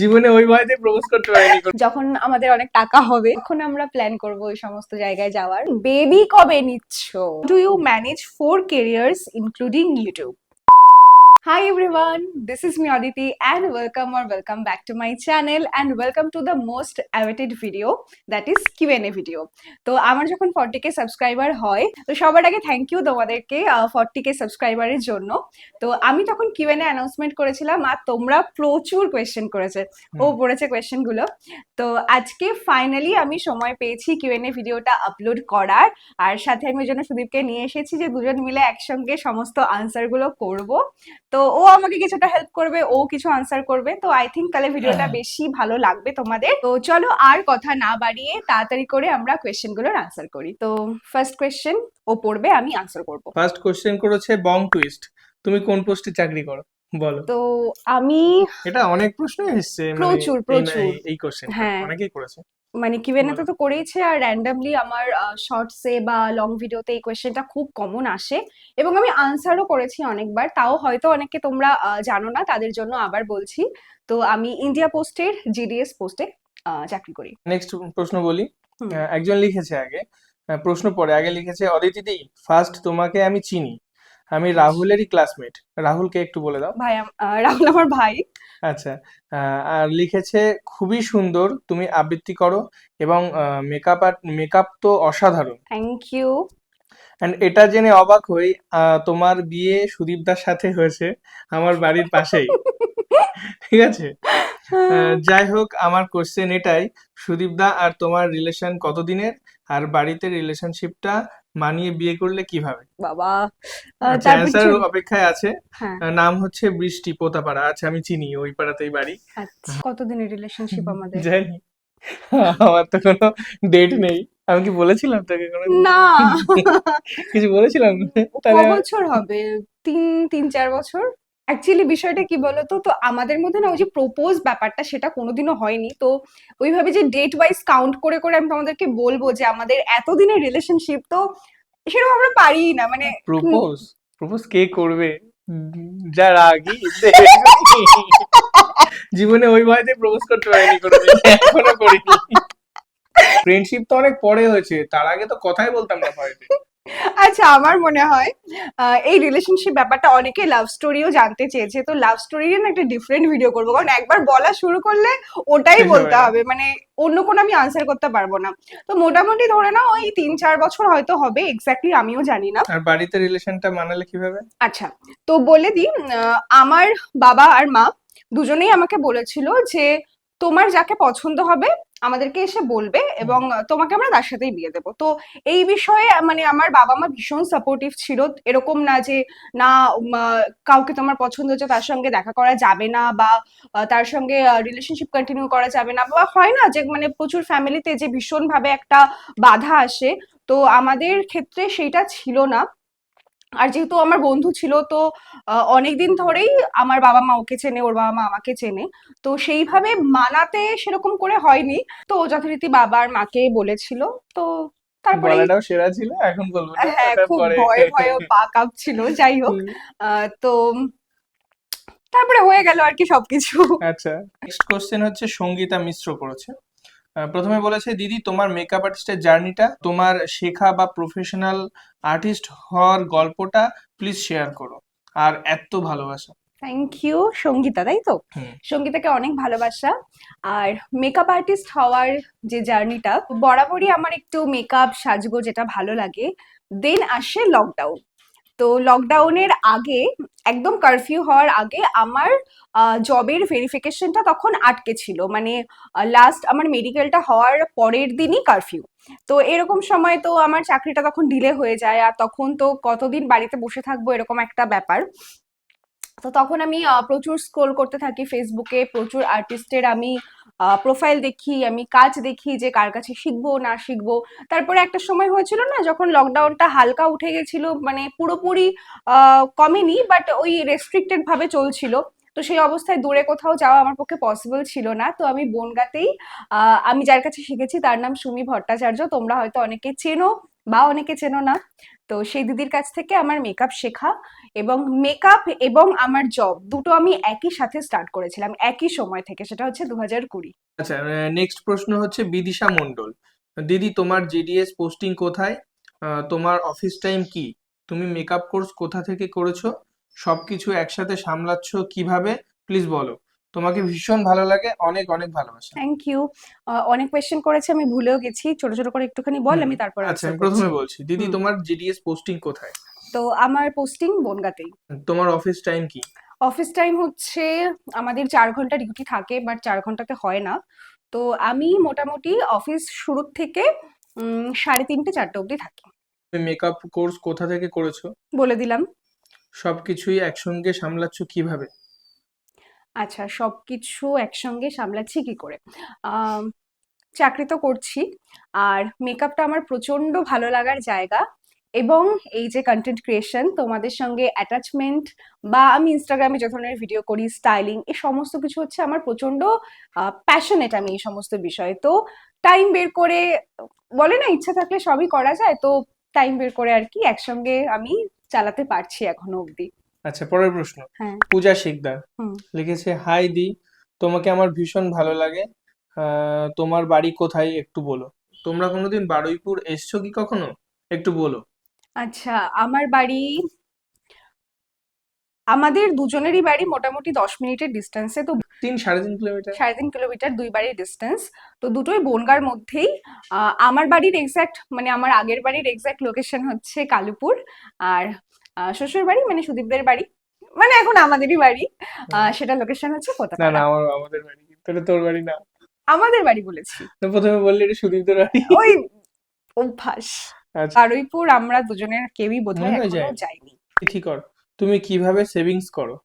জীবনে ওই ভয়তে প্রপোজ করতে পারিনি। যখন আমাদের অনেক টাকা হবে তখন আমরা প্ল্যান করব ওই সমস্ত জায়গায় যাওয়ার। বেবি কবে নিচ্ছ? Do you manage 4 careers including YouTube? Hi everyone, this is me Aditi and welcome back to my channel and welcome to the most awaited video, that is Q&A video. তো আমার যখন 40k সাবস্ক্রাইবার হয় তো সবার আগে thank you তোমাদেরকে 40k সাবস্ক্রাইবারের জন্য। তো আমি তখন Q&A অ্যানাউন্সমেন্ট করেছিলাম আর তোমরা প্রচুর কোয়েশ্চেন পড়েছে কোয়েশ্চেন গুলো। তো আজকে ফাইনালি আমি সময় পেয়েছি Q&A ভিডিওটা আপলোড করার, আর সাথে আমি ওই জন্য সুদীপকে নিয়ে এসেছি যে দুজন মিলে একসঙ্গে সমস্ত আনসার গুলো করবো। তো ও আমাকে কিছুটা হেল্প করবে, ও কিছু আনসার করবে। তো আই থিঙ্ক কালে ভিডিওটা বেশি ভালো লাগবে তোমাদের। তো চলো আর কথা না বাড়িয়ে তাড়াতাড়ি করে আমরা কোয়েশ্চেন গুলোর আনসার করি। তো ফার্স্ট কোয়েশ্চেন ও পড়বে, আমি আনসার করব। ফার্স্ট কোশ্চেন করেছে বং টুইস্ট, তুমি কোন পোস্টে চাকরি করো বলো। তো আমি এটা অনেক প্রশ্ন এসেছে, প্রচুর এই কোশ্চেন হ্যাঁ অনেকেই করেছে। মানে Q&A তো করেইছে, আর র্যান্ডমলি আমার শর্টসে বা লং ভিডিওতে এই কোয়েশ্চেনটা খুব কমন আসে এবং আমি আনসারও করেছি অনেকবার। তাও হয়তো অনেকে তোমরা জানো না, তাদের জন্য আবার বলছি। তো আমি ইন্ডিয়া পোস্টের জিডিএস পোস্টে চাকরি করি। নেক্সট প্রশ্ন বলি। একজন লিখেছে আগে, প্রশ্ন পরে আগে লিখেছে, অদিতি দি ফার্স্ট তোমাকে আমি চিনি, আমি রাহুলেরই ক্লাসমেট। রাহুলকে একটু বলে দাও। ভাই রাহুল আমার ভাই। আচ্ছা, আর লিখেছে খুবই সুন্দর তুমি আবৃত্তি করো এবং মেকআপ তো অসাধারণ। Thank you. এন্ড এটা জেনে অবাক হই তোমার বিয়ে সুদীপদার সাথে হয়েছে আমার বাড়ির পাশেই। ঠিক আছে, যাই হোক আমার কোশ্চেন এটাই, সুদীপদা আর তোমার রিলেশন কতদিনের, আর বাড়িতে রিলেশনশিপটা মানিয়ে বিয়ে করলে কিভাবে? বাবা অ্যান্সার অপেক্ষায় আছে। হ্যাঁ নাম হচ্ছে বৃষ্টি, পোতাপাড়া। আচ্ছা আমি চিনি, ওই পাড়াতেই বাড়ি। আচ্ছা, কতদিনের রিলেশনশিপ আমাদের? জানি, আমার তো কোনো ডেট নেই। আমি কি বলেছিলাম তোকে কোনো না কিছু বলেছিলাম? ক বছর হবে? 3-4 বছর। অ্যাকচুয়ালি বিষয়টা কি বলতো, তো আমাদের মধ্যে না ওই যে প্রপোজ ব্যাপারটা সেটা কোনোদিনও হয়নি। তো ওইভাবে যে ডেট ওয়াইজ কাউন্ট করে করে আমি তোমাদেরকে বলবো যে আমাদের এতদিনের রিলেশনশিপ, তো সেরকম আমরা পারি না। মানে প্রপোজ কে করবে? যা রাগি জীবনে ওই ভয়তে প্রপোজ করতে পারিনি কোনোদিন, এখনো করিনি। ফ্রেন্ডশিপ তো অনেক পরে হয়েছে, তার আগে তো কথাই বলতাম না ভয়তে। আচ্ছা, আমার মনে হয় এই রিলেশনশিপ ব্যাপারটা অনেকে লাভ স্টোরিও জানতে চেয়েছে। তো লাভ স্টোরির না একটা ডিফারেন্ট ভিডিও করবো, কারণ একবার বলা শুরু করলে ওটাই বলতে হবে, মানে অন্য কোনো আমি আনসার করতে পারবো না। তো মোটামুটি ধরে নাও ওই 3-4 বছর হয়তো হবে, এক্স্যাক্টলি আমিও জানি না। আর বাড়িতে রিলেশনটা মানালে কিভাবে? আচ্ছা, তো বলে দিই, আমার বাবা আর মা দুজনেই আমাকে বলেছিল যে তোমার যাকে পছন্দ হবে আমাদেরকে এসে বলবে এবং তোমাকে আমরা তার সাথেই বিয়ে দেবো। তো এই বিষয়ে মানে আমার বাবা মা ভীষণ সাপোর্টিভ ছিল। এরকম না যে না কাউকে তোমার পছন্দ হচ্ছে তার সঙ্গে দেখা করা যাবে না বা তার সঙ্গে রিলেশনশিপ কন্টিনিউ করা যাবে না, বা হয় না যে মানে প্রচুর ফ্যামিলিতে যে ভীষণ ভাবে একটা বাধা আসে। তো আমাদের ক্ষেত্রে সেইটা ছিল না। আর যেহেতু আমার বন্ধু ছিল, তো অনেকদিন ধরেই আমার বাবা মা ওকে চেনে, ওর বাবা মা আমাকে চেনে। তো সেইভাবে মানাতে সেরকম করে হয়নি। তো ও যথারীতি বাবা আর মাকে বলেছিল। তো তারপরে বলাটাও সেরা ছিল, এখন বলবো না, হ্যাঁ ওটা খুব পরে। ভয়ে ভয়ে পা কাঁপছিল, যাই হোক। তো তারপরে হয়ে গেল আর কি সবকিছু। আচ্ছা, নেক্সট কোশ্চেন হচ্ছে সঙ্গীতা মিশ্র করেছে। প্রথমে বলেছে, দিদি তোমার মেকআপ আর্টিস্টের জার্নিটা, তোমার শেখা বা প্রফেশনাল আর্টিস্ট হওয়ার গল্পটা প্লিজ শেয়ার করো, আর এত ভালোবাসা। থ্যাংক ইউ সঙ্গীতা, তাই তো? সঙ্গীতাকে অনেক ভালোবাসা। আর মেকআপ আর্টিস্ট হওয়ার যে জার্নিটা, বরাবরই আমার একটু মেকআপ সাজগোজ যেটা ভালো লাগে। দেন আসে লকডাউন। তো লকডাউনের আগে, একদম কারফিউ হওয়ার আগে আমার জবের ভেরিফিকেশনটা তখন আটকে ছিল। মানে লাস্ট আমার মেডিকেলটা হওয়ার পরের দিনই কারফিউ। তো এরকম সময় তো আমার চাকরিটা তখন ডিলে হয়ে যায়, আর তখন তো কতদিন বাড়িতে বসে থাকবো এরকম একটা ব্যাপার। তো তখন আমি প্রচুর স্ক্রোল করতে থাকি ফেসবুকে, প্রচুর আর্টিস্টের আমি প্রোফাইল দেখি, আমি কাজ দেখি যে কার কাছে শিখবো না শিখবো। তারপরে একটা সময় হয়েছিল না, যখন লকডাউনটা হালকা উঠে গেছিল, মানে পুরোপুরি কমেনি বাট ওই রেস্ট্রিক্টেড ভাবে চলছিল। তো সেই অবস্থায় দূরে কোথাও যাওয়া আমার পক্ষে পসিবল ছিল না। তো আমি বনগাঁতেই আমি যার কাছে শিখেছি তার নাম সুমি ভট্টাচার্য, তোমরা হয়তো অনেকে চেনো বা অনেকে চেনো না। তো সেই দিদির কাছ থেকে আমার মেকআপ শেখা, এবং মেকআপ এবং আমার জব দুটো আমি একই সাথে স্টার্ট করেছিলাম একই সময় থেকে, সেটা হচ্ছে 2020। আচ্ছা, নেক্সট প্রশ্ন হচ্ছে বিদিশা মণ্ডল। দিদি, তোমার জিডিএস পোস্টিং কোথায়? তোমার অফিস টাইম কি? তুমি মেকআপ কোর্স কোথা থেকে করেছো? সবকিছু একসাথে সামলাচ্ছ কিভাবে? প্লিজ বলো। তোমাকে ভীষণ ভালো লাগে, অনেক অনেক ভালোবাসা। Thank you. অনেক কোয়েশ্চেন করেছে, আমি ভুলেও গেছি, ছোট ছোট করে একটুখানি বল, হুম, আমি তারপর আচ্ছা, আনসার আমি করছি। প্রথমে বলছি। দিদি, হুম। তোমার জিডিএস পোস্টিং কোথায়? তো আমার পোস্টিং বনগাঁতেই। তোমার অফিস টাইম কি? অফিস টাইম হচ্ছে আমাদের 4 ঘন্টা ডিউটি থাকে, বাট 4 ঘন্টাতে হয় না। তো আমি মোটামুটি অফিস শুরুর থেকে 3:30 4টে অবধি থাকি। তুমি মেকআপ কোর্স কোথা থেকে করেছো? বলে দিলাম। সবকিছুই একসঙ্গে সামলাচ্ছ কিভাবে? আচ্ছা, সবকিছু একসঙ্গে সামলাচ্ছি কি করে? আম, চাকরি তো করছি, আর মেকআপটা আমার প্রচন্ড ভালো লাগার জায়গা, এবং এই যে কন্টেন্ট ক্রিয়েশন, তোমাদের সঙ্গে অ্যাটাচমেন্ট, বা আমি ইনস্টাগ্রামে যে ধরনের ভিডিও করি, স্টাইলিং, এই সমস্ত কিছু হচ্ছে আমার প্রচন্ড প্যাশনেট আমি এই সমস্ত বিষয়ে। তো টাইম বের করে, বলে না ইচ্ছা থাকলে সবই করা যায়, তো টাইম বের করে আর কি একসঙ্গে আমি চালাতে পারছি এখনো অবধি। আচ্ছা, পরের প্রশ্ন। হ্যাঁ। পূজা শিকদার হুম। লিখেছে, হাই দি, তোমাকে আমার ভীষণ ভালো লাগে। তোমার বাড়ি কোথায় একটু বলো। তোমরা কোনোদিন বারুইপুর এসছো কি কখনো? একটু বলো। আচ্ছা, আমার বাড়ি, আমাদের দুজনেরই বাড়ি মোটামুটি 10 মিনিটের ডিস্টেন্সে, তো 3-3.5 কিলোমিটার। 3.5 কিলোমিটার, দুই বাড়ির ডিস্টেন্স। তো দুটোই বনগাঁর মধ্যেই। আমার বাড়ির এক্সাক্ট, মানে আমার আগের বাড়ির এক্সাক্ট লোকেশন হচ্ছে কালুপুর, আর শ্বশুর বাড়ি মানে সুদীপদের বাড়ি, মানে এখন আমাদেরই বাড়ি, সেটা লোকেশন হচ্ছে না না, কোতাপাড়া। আমাদের বাড়ি, তাহলে তোর বাড়ি না? আমাদের বাড়ি বলেছি। তো প্রথমে বললি এটা সুদীপদের বাড়ি। ওই অভ্যাস। আচ্ছা, বারুইপুর আমরা দুজনের কেউই বোধহয় মনে হয় এখনো যায়নি। যাইনি। ঠিক কর, তুমি কিভাবে সেভিংস করো,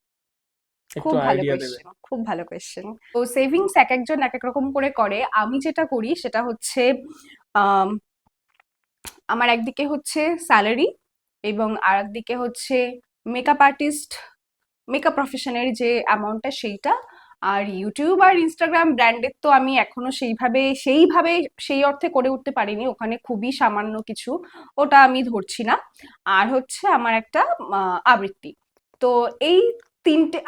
একটু খুব ভালো আইডিয়া দেবে? কোয়েশ্চেন, খুব ভালো কোয়েশ্চেন। তো সেভিংস এক একজন এক এক রকম করে করে, আমি যেটা করি সেটা হচ্ছে, আম, আমার একদিকে হচ্ছে স্যালারি, এবং আর একদিকে হচ্ছে মেকআপ আর্টিস্ট, মেকআপ প্রফেশনের যে অ্যামাউন্টটা সেইটা, আর ইউটিউব আর ইনস্টাগ্রাম ব্র্যান্ডের তো আমি এখনো সেইভাবে সেই অর্থে করে উঠতে পারিনি, ওখানে খুবই সামান্য কিছু, ওটা আমি ধরছি না। আর হচ্ছে আমার একটা আবৃত্তি। তো এই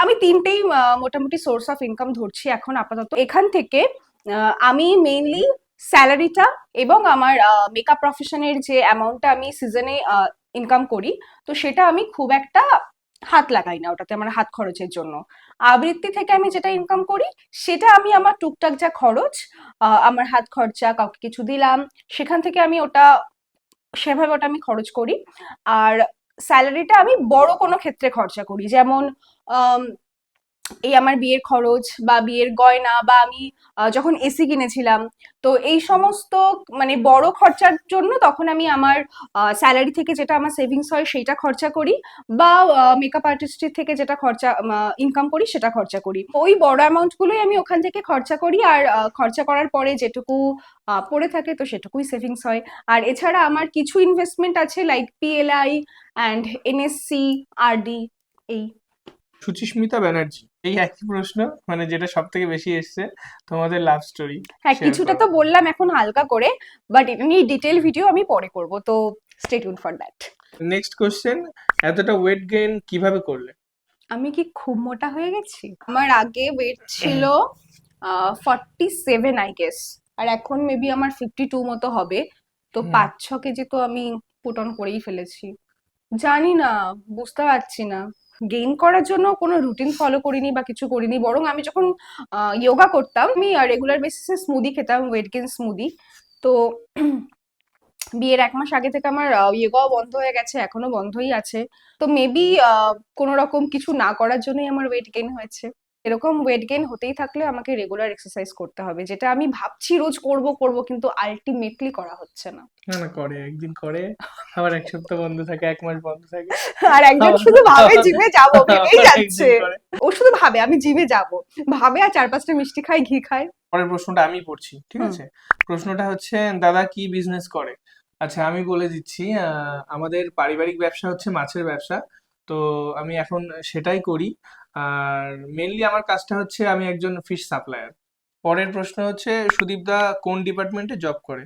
আমি তিনটেই মোটামুটি সোর্স অফ ইনকাম ধরছি এখন আপাতত। এখান থেকে আমি মেইনলি স্যালারিটা এবং আমার মেকআপ প্রফেশনের যে অ্যামাউন্টটা আমি সিজনে ইনকাম করি, তো সেটা আমি খুব একটা হাত লাগাই না ওটাতে, আমার হাত খরচের জন্য। আবৃত্তি থেকে আমি যেটা ইনকাম করি, সেটা আমি আমার টুকটাক যা খরচ, আমার হাত খরচা, কাউকে কিছু দিলাম, সেখান থেকে আমি ওটা, সেভাবে ওটা আমি খরচ করি। আর স্যালারিটা আমি বড় কোনো ক্ষেত্রে খরচা করি, যেমন আম, এই আমার বিয়ের খরচ বা বিয়ের গয়না, বা আমি যখন এসি কিনেছিলাম, তো এই সমস্ত মানে বড় খরচার জন্য তখন আমি আমার স্যালারি থেকে যেটা আমার সেভিংস হয় সেইটা খরচা করি, বা মেকআপ আর্টিস্টের থেকে যেটা খরচা ইনকাম করি সেটা খরচা করি। ওই বড় অ্যামাউন্ট গুলোই আমি ওখান থেকে খরচা করি, আর খরচা করার পরে যেটুকু পড়ে থাকে তো সেটুকুই সেভিংস হয়। আর এছাড়া আমার কিছু ইনভেস্টমেন্ট আছে, like PLI and NSC, RD, এই। সুচিস্মিতা ব্যানার্জি, এই একই প্রশ্ন, মানে যেটা সব থেকে বেশি এসছে, তোমাদের লাভ স্টোরি হ্যাঁ, শেয়ার কিছুটা করো। তো বললাম এখন হালকা করে, বাট এটা নিয়ে ডিটেল ভিডিও আমি পরে করব, তো stay tune for that. Next question, এতটা ওয়েট গেইন কিভাবে করলে? আমি কি খুব মোটা হয়ে গেছি? আমার আগে ওয়েট ছিল 47 আই গেস, আর এখন মেবি আমার 52 মতো হবে। তো হুম, 5-6 কেজি তো আমি পুট অন করেই ফেলেছি। জানি না, বুঝতে পারছি না। গেইন করার জন্য কোনো রুটিন ফলো করিনি বা কিছু করিনি, বরং আমি যখন যোগা করতাম, আমি রেগুলার বেসিসে স্মুদি খেতাম, ওয়েট গেইন স্মুদি। তো বিয়ের 1 মাস আগে থেকে আমার যোগাও বন্ধ হয়ে গেছে, এখনো বন্ধই আছে। তো মেবি কোনো রকম কিছু না করার জন্যই আমার ওয়েট গেইন হয়েছে। এরকম ওয়েট গেইন হতেই থাকলে আমাকে রেগুলার এক্সারসাইজ করতে হবে, যেটা আমি ভাবছি রোজ করব করব, কিন্তু আলটিমেটলি করা হচ্ছে না। না না, করে, একদিন করে, আবার 1 সপ্তাহ বন্ধ থাকে, 1 মাস বন্ধ থাকে, আর একজন আবার শুধু ভাবে জিমে যাব, ভেবেই আবার যাচ্ছে। একদিন করে। ও শুধু ভাবে আমি জিমে যাব, ভাবে আর 4-5টা মিষ্টি খায়, ঘি খায়। পরের প্রশ্নটা আমি পড়ছি, ঠিক হুম। আছে? প্রশ্নটা হচ্ছে, দাদা কি বিজনেস করে? আচ্ছা, আমি বলে দিচ্ছি। আমাদের পারিবারিক ব্যবসা হচ্ছে মাছের ব্যবসা। তো আমি এখন সেটাই করি। আর মেনলি আমার কাজটা হচ্ছে, আমি একজন ফিশ সাপ্লায়ার। পরের প্রশ্ন হচ্ছে, সুদীপ দা কোন ডিপার্টমেন্টে জব করে?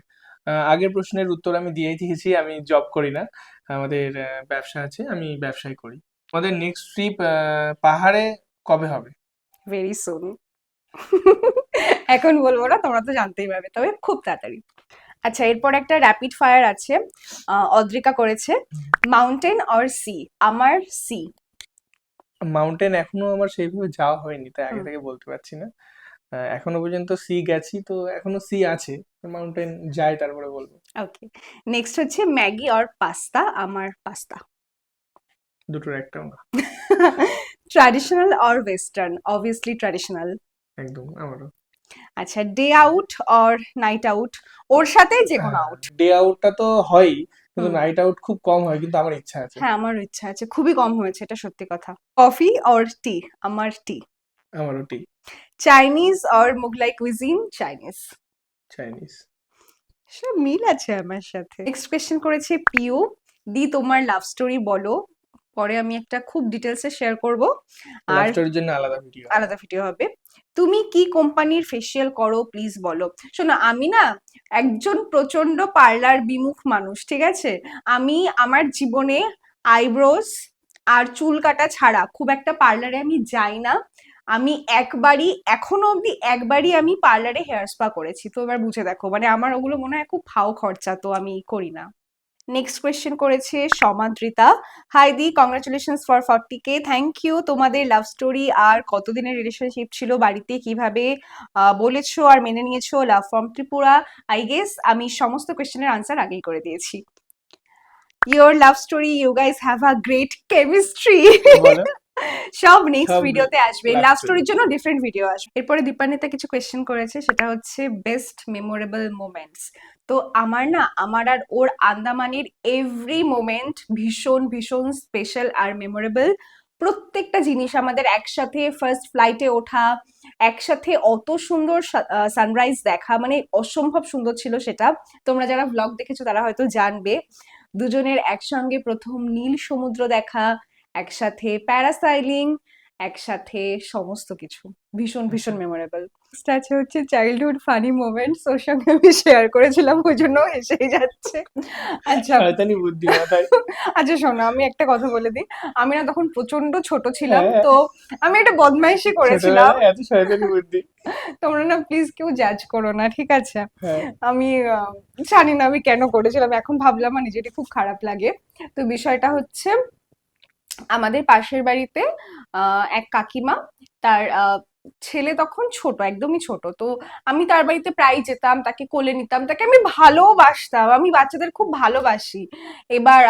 আগের প্রশ্নের উত্তর আমি দিয়েই দিয়েছি, আমি জব করি না। আমাদের ব্যবসা আছে, আমি ব্যবসায় করি। আমাদের নেক্সট ট্রিপ পাহাড়ে কবে হবে? Very soon. এখন বলবো না, তোমরা তো জানতেই পারবে, তবে খুব তাড়াতাড়ি। আচ্ছা, এরপর একটা র্যাপিড ফায়ার আছে, অদ্রিকা করেছে। Mountain or sea? আমার সি। মাউন্টেন এখনো আমার সেইভাবে যাওয়া হয়নি, তাই আগে থেকে বলতে পারছি না। এখনো পর্যন্ত সি গেছি, তো এখনো সি আছে, মাউন্টেন যাই তারপরে বলবো। ওকে, নেক্সট হচ্ছে ম্যাগি অর পাস্তা? আমার পাস্তা। দুটোর একটা আমরা। Traditional or western? Obviously traditional. একদম আমারও। আচ্ছা, day out or night out? ওর সাথে যে কোনো আউট। ডে আউটটা তো হয়ই, কিন্তু হুম। নাইট আউট খুব কম হয়, কিন্তু আমার ইচ্ছা আছে। হ্যাঁ, আমারও ইচ্ছা আছে, খুবই কম হয়েছে, এটা সত্যি কথা। Coffee or tea? আমার টি। আমারও tea. Chinese or Mughlai cuisine? Chinese. Chinese. সব মিল আছে আমার সাথে। নেক্সট কোয়েশ্চেন করেছে পিউ। দি, তোমার লাভ স্টোরি বলো, পরে আমি একটা খুব ডিটেলসে শেয়ার করব, লাভ আর স্টোরির জন্য আলাদা ভিডিও। আলাদা ভিডিও হবে। তুমি কি কোম্পানির ফেসিয়াল করো প্লিজ বলো? শোনো, আমি না একজন প্রচন্ড পার্লার বিমুখ মানুষ, ঠিক আছে? আমি আমার জীবনে আইব্রোস আর চুল কাটা ছাড়া খুব একটা পার্লারে আমি যাই না। আমি একবারই, এখনো অব্দি একবারই আমি পার্লারে হেয়ার স্পা করেছি, তো এবার বুঝে দেখো, মানে আমার ওগুলো মনে হয় খুব ফাও খরচা, তো আমি করি না। নেক্সট কোয়েশ্চেন করেছে সমাদ্রিতা। হাই দি, congratulations for 40K। Thank you. তোমাদের লাভ স্টোরি আর কতদিনের রিলেশনশিপ ছিল, বাড়িতে কিভাবে বলেছো আর মেনে নিয়েছো? Love from Tripura. I guess আমি সমস্ত কোয়েশ্চেনের আনসার আগেই করে দিয়েছি। Your love story, you guys have a great chemistry. বলো। সব নেক্সট সব ভিডিওতে আসবে, লাভ লাভ স্টোরি। স্টোরির জন্য ডিফারেন্ট ভিডিও আসবে। এরপরে দীপান্বিতা কিছু কোয়েশ্চেন করেছে, সেটা হচ্ছে বেস্ট মেমোরেবল মোমেন্টস। তো আমার না, আমার আর ওর আন্দামানের এভরি মোমেন্ট ভীষণ ভীষণ স্পেশাল আর মেমোরেবল। প্রত্যেকটা জিনিস, আমাদের একসাথে ফার্স্ট ফ্লাইটে ওঠা, একসাথে অত সুন্দর সানরাইজ দেখা, মানে অসম্ভব সুন্দর ছিল সেটা। তোমরা যারা ব্লগ দেখেছো তারা হয়তো জানবে। দুজনের একসঙ্গে প্রথম নীল সমুদ্র দেখা, একসাথে প্যারাসাইলিং, একসাথে সমস্ত কিছু ভীষণ ভীষণ মেমোরেবল। আছে হচ্ছে চাইল্ডহুড ফানি মোমেন্টস, ওর সঙ্গে আমি শেয়ার করেছিলাম, ওই জন্য হেসেই যাচ্ছে। আচ্ছা। শয়তানি বুদ্ধি মাথায়। আচ্ছা শোনো, আমি একটা কথা বলে দিই। আমি না তখন প্রচন্ড ছোট ছিলাম, হ্যাঁ, তো আমি একটা বদমাইশি করেছিলাম। ছোটবেলায় এত শয়তানি বুদ্ধি। তোমরা না প্লিজ কেউ জাজ করো না, ঠিক আছে? হ্যাঁ। আমি জানি না আমি কেন করেছিলাম, এখন ভাবলাম আমার নিজেরই খুব খারাপ লাগে। তো বিষয়টা হচ্ছে, আমাদের পাশের বাড়িতে এক কাকিমা, তার ছেলে তখন ছোট, একদমই ছোট, তো আমি তার বাড়িতে প্রায় যেতাম, তাকে কোলে নিতাম, তাকে আমি ভালোবাসতাম, আমি বাচ্চাদের খুব ভালোবাসি। এবার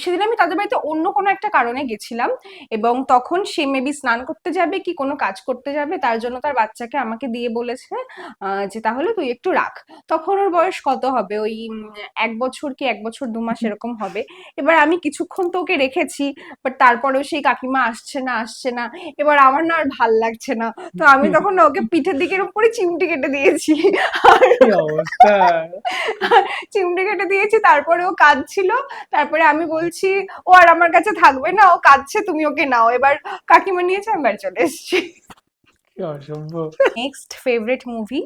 সেদিন আমি তাদের বাড়িতে অন্য কোনো একটা কারণে গেছিলাম, এবং তখন সে মেবি স্নান করতে যাবে কি কোনো কাজ করতে যাবে, তার জন্য তার বাচ্চাকে আমাকে দিয়ে বলেছে যে তাহলে তুই একটু রাখ। তখন ওর বয়স কত হবে, ওই 1 বছর কি 1 বছর 2 মাস এরকম হবে। এবার আমি কিছুক্ষণ তো ওকে রেখেছি, বাট তারপরেও সেই কাকিমা আসছে না আসছে না। এবার আমার না আর ভাল লাগছে না, তো আমি তখন না ওকে পিঠের দিকের উপরে চিমটি কেটে দিয়েছি। আর কি অবস্থা! চিমটি কেটে দিয়েছি, তারপরে ও কাঁদছিল। তারপরে আমি বলছি ও আর আমার কাছে থাকবে না, ও কাঁদছে, তুমি ওকে নাও। এবার কাকিমা নিয়েছে, আমি বাড়ি চলে এসেছি। কি অসভ্য! নেক্সট ফেভারিট মুভি,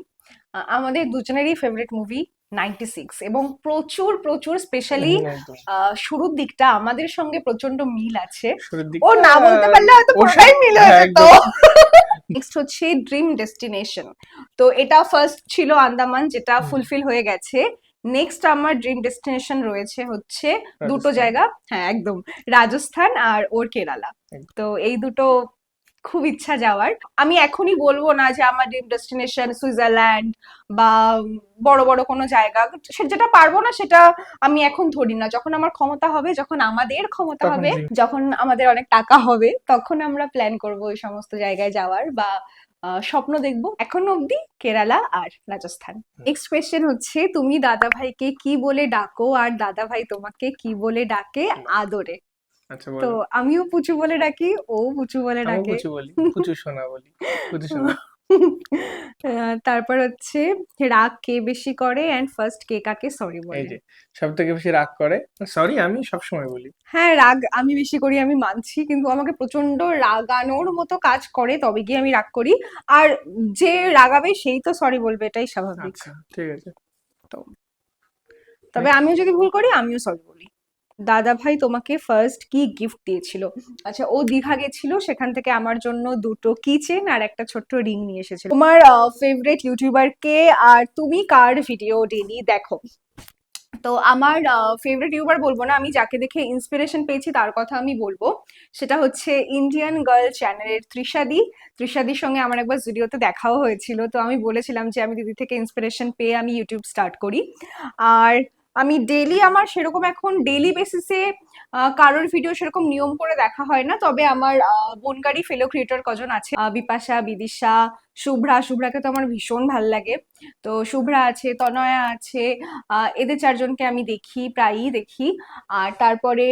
আমাদের দুজনেরই ফেভারিট মুভি 96, এবং প্রচুর প্রচুর স্পেশালি একদম। শুরুর দিকটা আমাদের সঙ্গে প্রচন্ড মিল আছে। শুরুর ও দিকটা না বলতে পারলে হয়তো ওর পুরোটাই মিল হয়ে হ্যাঁ, যেত। একদম। নেক্সট হচ্ছে ড্রিম ডেস্টিনেশন। তো এটা ফার্স্ট ছিল আন্দামান, যেটা ফুলফিল হয়ে গেছে। নেক্সট আমার ড্রিম ডেস্টিনেশন রয়েছে হচ্ছে দুটো রাজস্থান। জায়গা, হ্যাঁ একদম, রাজস্থান আর ওর কেরালা। একদম। তো এই দুটো খুব ইচ্ছা যাওয়ার। আমি এখনই বলবো না যে আমার ড্রিম ডেস্টিনেশন সুইজারল্যান্ড বা বড় বড় কোনো জায়গা, সে যেটা পারবো না সেটা আমি এখন ধরি না। যখন আমার ক্ষমতা হবে, যখন আমাদের ক্ষমতা তখন হবে, dream। যখন আমাদের অনেক টাকা হবে, তখন আমরা প্ল্যান করব ওই সমস্ত জায়গায় যাওয়ার, বা স্বপ্ন দেখবো। এখন অবধি কেরালা আর রাজস্থান। নেক্সট কোয়েশ্চেন হচ্ছে, তুমি দাদা ভাইকে কি বলে ডাকো আর দাদা ভাই তোমাকে কি বলে ডাকে আদরে? আচ্ছা তো বলো। আমিও পুচু বলে ডাকি, ও পুচু বলে আমিও ডাকে। পুচু বলি, পুচু সোনা বলি। পুচু সোনা। তারপর হচ্ছে রাগ কে বেশি করে এন্ড ফার্স্ট কে কাকে সরি এই বলে? যে, সব থেকে বেশি রাগ করে, সরি আমি সবসময় বলি। হ্যাঁ, রাগ আমি বেশি করি, আমি মানছি, কিন্তু আমাকে প্রচন্ড রাগানোর মতো কাজ করে তবে গিয়ে আমি রাগ করি। আর যে রাগাবে সেই তো সরি বলবে, এটাই স্বাভাবিক। আচ্ছা ঠিক আছে। তো তবে আমিও যদি ভুল করি, আমিও সরি বলি। দাদা ভাই তোমাকে ফার্স্ট কি গিফট দিয়েছিল? আচ্ছা, ও দীঘা গেছিল, সেখান থেকে আমার জন্য দুটো কিচেন আর একটা ছোট্ট রিং নিয়ে এসেছিল। তোমার ফেভারিট ইউটিউবার কে, আর তুমি কার ভিডিও ডেইলি দেখো? তো আমার ফেভারিট ইউটিউবার বলবো না, আমি যাকে দেখে ইন্সপিরেশন পেয়েছি তার কথা আমি বলবো। সেটা হচ্ছে ইন্ডিয়ান গার্ল চ্যানেলের তৃষাদি। তৃষাদির সঙ্গে আমার একবার ভিডিওতে দেখাও হয়েছিল, তো আমি বলেছিলাম যে আমি দিদি থেকে ইন্সপিরেশন পেয়ে আমি ইউটিউব স্টার্ট করি। আর আমি ডেইলি, আমার সেরকম এখন ডেইলি বেসিসে কারোর ভিডিও সেরকম নিয়ম করে দেখা হয় না, তবে আমার বনগাড়ি ফেলো ক্রিয়েটর কজন আছে, বিপাশা, বিদিশা, শুভ্রা। শুভ্রাকে তো আমার ভীষণ ভাল লাগে। তো শুভ্রা আছে, তনয়া আছে, এদের চারজনকে আমি দেখি, প্রায়ই দেখি। আর তারপরে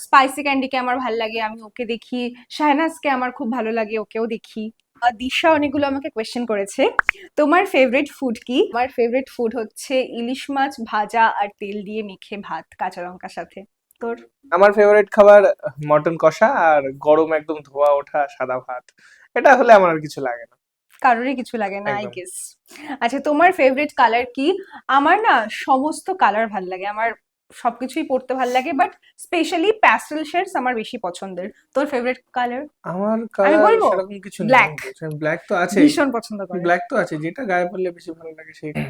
স্পাইসি ক্যান্ডিকে আমার ভাল লাগে, আমি ওকে দেখি। শাহনাজকে আমার খুব ভালো লাগে, ওকেও দেখি। দিশা অনেকগুলো আমাকে কোয়েশ্চেন করেছে, তোমার ফেভারিট ফুড কি? আমার ফেভারিট ফুড হচ্ছে ইলিশ মাছ ভাজা আর তেল দিয়ে মেখে ভাত কাঁচা লঙ্কার সাথে। তোর? আমার ফেভারিট খাবার মটন কষা আর গরম একদম ধোয়া ওঠা সাদা ভাত। এটা হলে আমার আর কিছু লাগে না। কারোরই কিছু লাগে না, আই একদম। গেস। আচ্ছা, তোমার ফেভারিট কালার কি? আমার না সমস্ত কালার ভাল লাগে, আমার সবকিছুই পড়তে ভাল লাগে, বাট স্পেশালি প্যাস্টেল শেডস আমার বেশি পছন্দের। তোর ফেভারিট কালার? আমার আমি কালার বলবো সেরকম কিছু নেই। ব্ল্যাক, ব্ল্যাক তো আছেই। ভীষণ পছন্দ করে। ব্ল্যাক তো আছে, যেটা গায়ে পড়লে বেশি ভালো লাগে সেইটা।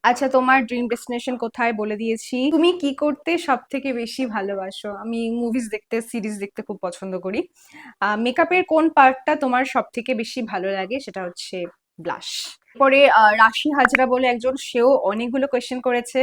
আচ্ছা, তোমার ড্রিম ডেস্টিনেশন কোথায় বলে দিয়েছি। তুমি কি করতে সব থেকে বেশি ভালোবাসো? আমি মুভিজ দেখতে, সিরিজ দেখতে খুব পছন্দ করি। মেকআপের কোন পার্টটা তোমার সব থেকে বেশি ভালো লাগে? সেটা হচ্ছে ব্লাশ। পরে রাশি হাজরা বলে একজন, সেও অনেকগুলো কোয়েশ্চেন করেছে,